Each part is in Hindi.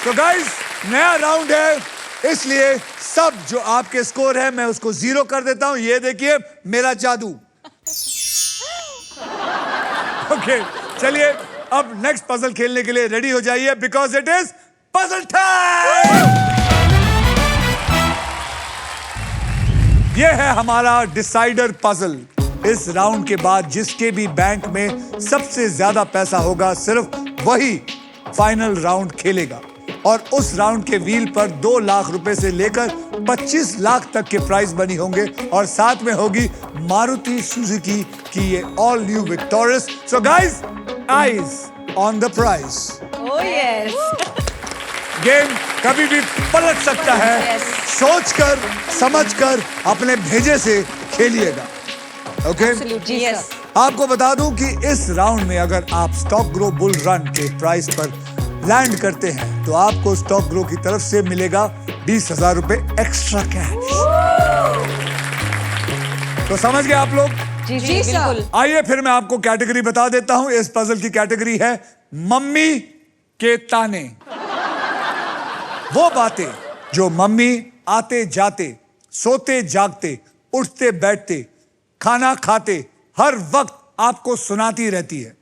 तो गाइस नया राउंड है, इसलिए सब जो आपके स्कोर है मैं उसको 0 कर देता हूं। ये देखिए मेरा जादू। ओके, चलिए अब नेक्स्ट पजल खेलने के लिए रेडी हो जाइए, because it is puzzle time. ये है हमारा डिसाइडर पजल। इस राउंड के बाद जिसके भी बैंक में सबसे ज्यादा पैसा होगा सिर्फ वही फाइनल राउंड खेलेगा, और उस राउंड के व्हील पर 2 लाख रुपए से लेकर 25 लाख तक के प्राइस बनी होंगे, और साथ में होगी मारुति सुजुकी की ये all new victorious. So guys, eyes on the price. Oh yes. Game कभी भी पलट सकता है। सोचकर समझकर अपने भेजे से खेलिएगा। ओके? यस। आपको बता दूं कि इस राउंड में अगर आप स्टॉक ग्रो बुल रन के प्राइस पर लैंड करते हैं तो आपको स्टॉक ग्रो की तरफ से मिलेगा 20,000 रुपए एक्स्ट्रा कैश। तो समझ गए आप लोग? जी बिल्कुल। आइए फिर मैं आपको कैटेगरी बता देता हूं। इस पजल की कैटेगरी है मम्मी के ताने। वो बातें जो मम्मी आते जाते, सोते जागते, उठते बैठते, खाना खाते हर वक्त आपको सुनाती रहती है,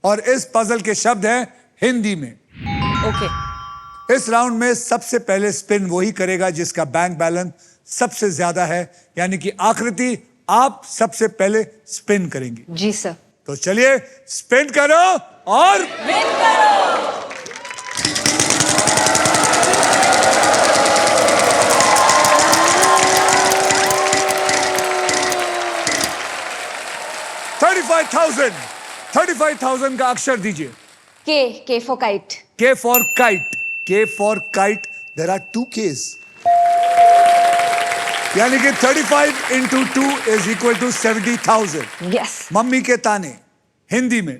और इस पजल के शब्द हैं हिंदी में। ओके। इस राउंड में सबसे पहले स्पिन वही करेगा जिसका बैंक बैलेंस सबसे ज्यादा है, यानी कि आकृति आप सबसे पहले स्पिन करेंगे। जी सर। तो चलिए स्पिन करो और विन करो। 35,000 का अक्षर दीजिए। के for kite. K for kite. K for kite. There are 2 Ks. यानी कि 35 into 2 is equal to 70,000. Yes. Mummy के ताने हिंदी में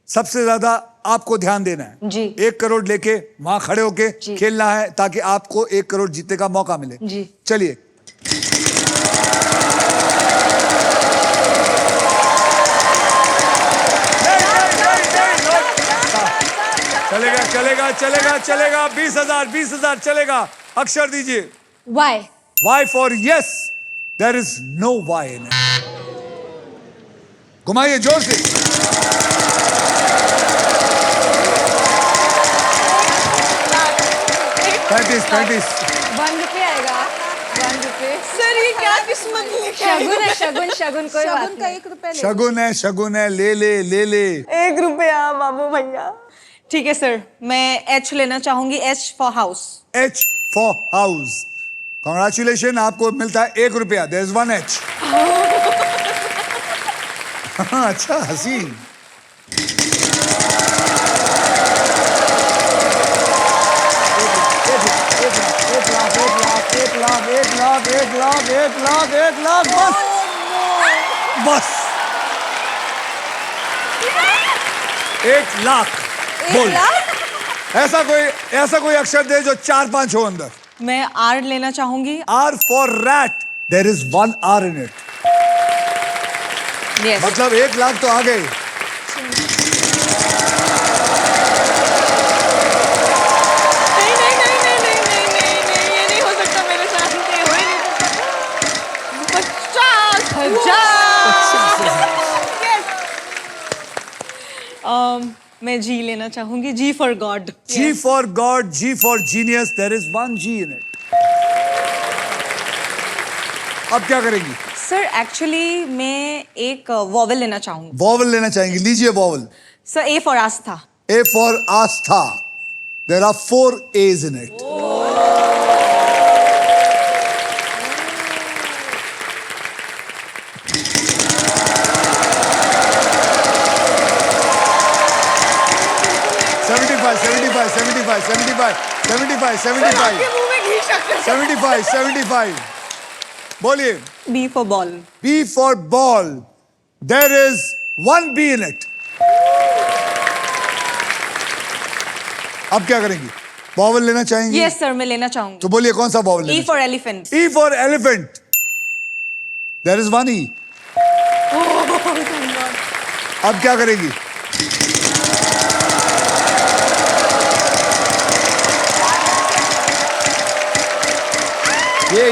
सबसे ज्यादा आपको ध्यान देना है। जी। 1 करोड़ लेके वहां खड़े होके जी। खेलना है ताकि आपको 1 करोड़ जीतने का मौका मिले। जी। चलिए। चलेगा चलेगा चलेगा चलेगा। 20,000 चलेगा। अक्षर दीजिए। Y. Y for yes. There is no Y in it. घुमाइए जोर से। 35। 1 रुपये आएगा। 1 रुपये। सर ये क्या किस्मत लेके शगुन है, शगुन कोई बात शगुन का नहीं। 1 रुपया ले। शगुन है ले ले। 1 रुपया बाबू भैया। ठीक है सर, मैं एच लेना चाहूंगी। H for house. H for house. Congratulations, आपको मिलता है 1 रुपया। There is 1 H. हाँ, अच्छा हसीन। एक लाख बस 1 लाख। बोल। ऐसा कोई अक्षर दे जो 4-5 हो अंदर। मैं आर लेना चाहूंगी। R for rat. There is 1 R in it. Yes. मतलब 1 लाख तो आ गए। नहीं, ये नहीं हो सकता मेरे साथ। ये हो ही नहीं सकता। 50,000। मैं जी लेना चाहूंगी। G for God. G for God, G for genius. There is 1 G in it. अब क्या करेंगी? सर एक्चुअली मैं एक वॉवल लेना चाहूंगी। वॉवल लेना चाहेंगी? लीजिए vowel. Sir A for Aastha. A for Astha. There are 4 A's in it. $75. 75. बोलिए। B for ball. B for ball. There is 1 B in it. अब क्या करेंगी? वॉवल लेना चाहेंगी? यस सर, मैं लेना चाहूंगी। तो बोलिए कौन सा वॉवल ई लेना? For elephant. E for elephant. There is 1 E. अब क्या करेगी? ये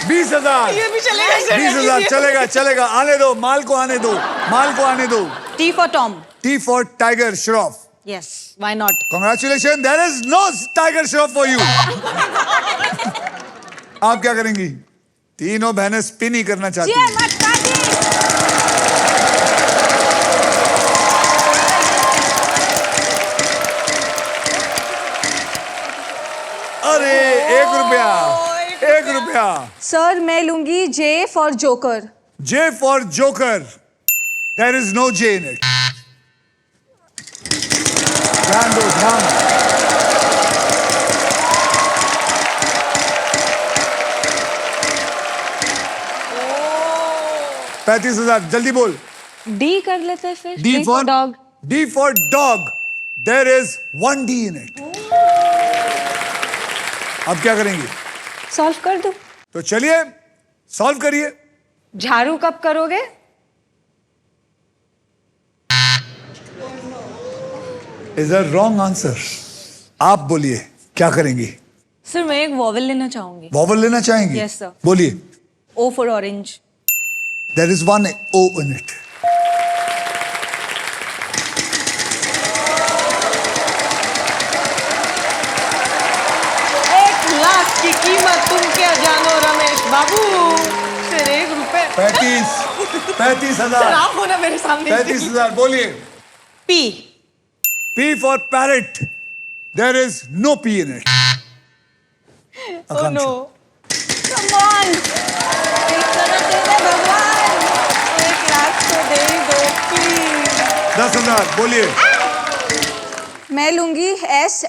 20,000 ये भी चलेगा सर 20,000 चलेगा आने दो माल को आने दो T for Tom T for Tiger Shroff. Yes why not Congratulations, there is no Tiger Shroff for you. आप क्या करेंगी? तीनों बहनें स्पिन ही करना चाहती हैं। अरे एक रुपया सर मैं लूंगी J for Joker. J for Joker. There is no J in it. ध्यान दो ध्यान 35,000 जल्दी बोल D कर लेते हैं फिर. D for dog. D for dog. There is one D in it. अब क्या करेंगे? सॉल्व कर दो. तो चलिए सॉल्व करिए. झाड़ू कब करोगे? Is a wrong answer. आप बोलिए क्या करेंगी? सर मैं एक वॉवल लेना चाहूंगी वॉवल लेना चाहेंगी? Yes, sir. बोलिए. O for orange There is one O in it. ₹1,00,000 की कीमत तुम क्या जानो रमेश बाबू सर 1 रुपए 35,000 आप हो ना मेरे सामने 35,000 बोलिए. P P for parrot. There is no P in it. Oh no Come on. एक तरह दे दे भगवान. 1,00,000 तो दे ही दो प्लीज 10,000 बोलिए. मैं लूंगी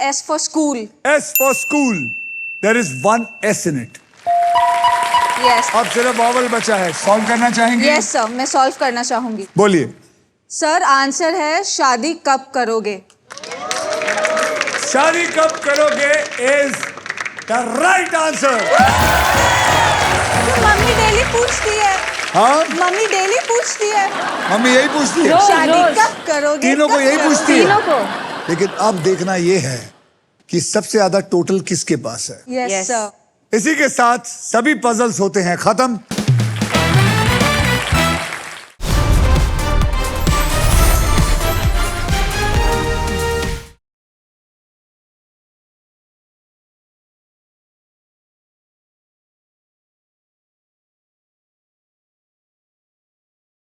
S for school. S for school. There is one S in it. Yes. अब सिर्फ वॉवल बचा है. सॉल्व करना चाहेंगे? Yes sir. मैं सॉल्व करना चाहूंगी. बोलिए. सर आंसर है शादी कब करोगे? शादी कब करोगे is the right answer. Mummy daily पूछती है. हाँ मम्मी डेली पूछती है. मम्मी यही पूछती है. शादी कब करोगे? तीनों को कब यही करोगे? पूछती है. तीनों को. लेकिन अब देखना ये है कि सबसे ज्यादा टोटल किसके पास है. Yes sir. इसी के साथ सभी पजल्स होते हैं खत्म.